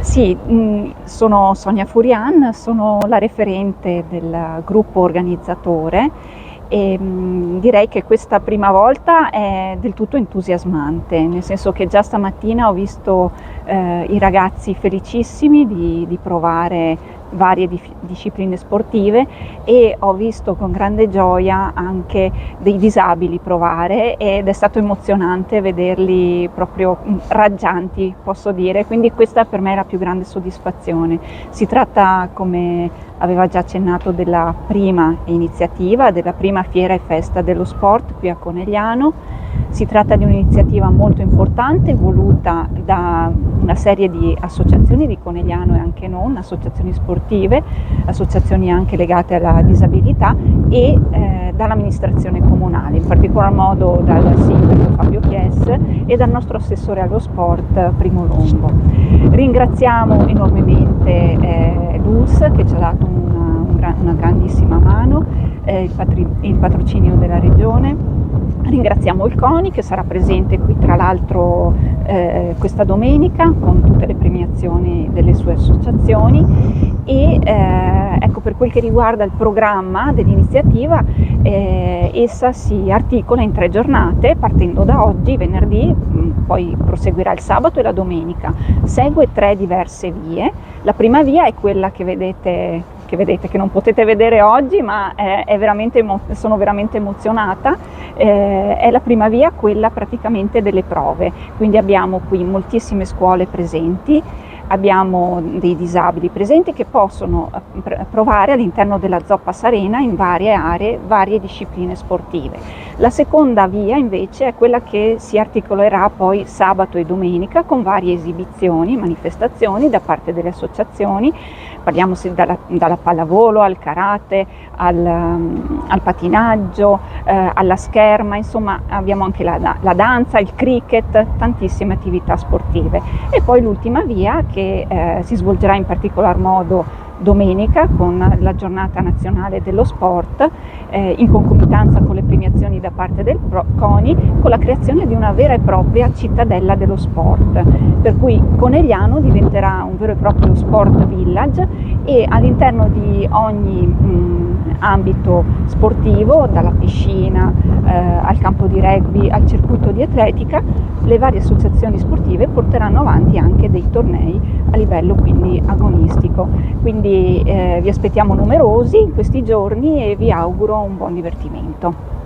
Sì, sono Sonia Furian, sono la referente del gruppo organizzatore e direi che questa prima volta è del tutto entusiasmante, nel senso che già stamattina ho visto i ragazzi felicissimi di provare varie discipline sportive e ho visto con grande gioia anche dei disabili provare ed è stato emozionante vederli proprio raggianti, posso dire, quindi questa per me è la più grande soddisfazione. Si tratta, come aveva già accennato, della prima iniziativa, della prima fiera e festa dello sport qui a Conegliano. Si tratta di un'iniziativa molto importante, voluta da una serie di associazioni di Conegliano e anche non, associazioni sportive, associazioni anche legate alla disabilità e dall'amministrazione comunale, in particolar modo dal sindaco Fabio Chies e dal nostro assessore allo sport Primo Longo. Ringraziamo enormemente l'ULSS che ci ha dato una grandissima mano, il patrocinio della regione. Ringraziamo il CONI che sarà presente qui tra l'altro questa domenica con tutte le premiazioni delle sue associazioni e ecco, per quel che riguarda il programma dell'iniziativa, essa si articola in 3 giornate partendo da oggi, venerdì, poi proseguirà il sabato e la domenica. Segue 3 diverse vie. La prima via è quella che vedete, che non potete vedere oggi, ma sono veramente emozionata. È la prima via, quella praticamente delle prove, quindi abbiamo qui moltissime scuole presenti, abbiamo dei disabili presenti che possono provare all'interno della zoppa Sarena in varie aree, varie discipline sportive. La seconda via invece è quella che si articolerà poi sabato e domenica con varie esibizioni, manifestazioni da parte delle associazioni. Parliamo dalla pallavolo al karate, al patinaggio, alla scherma, insomma abbiamo anche la danza, il cricket, tantissime attività sportive. E poi l'ultima via che si svolgerà in particolar modo domenica con la giornata nazionale dello sport, in concomitanza con le premiazioni da parte del CONI, con la creazione di una vera e propria cittadella dello sport, per cui Conegliano diventerà un vero e proprio sport village e all'interno di ogni ambito sportivo, dalla piscina al campo di rugby al circuito di atletica, le varie associazioni sportive porteranno avanti anche dei tornei a livello quindi agonistico. Quindi vi aspettiamo numerosi in questi giorni e vi auguro un buon divertimento.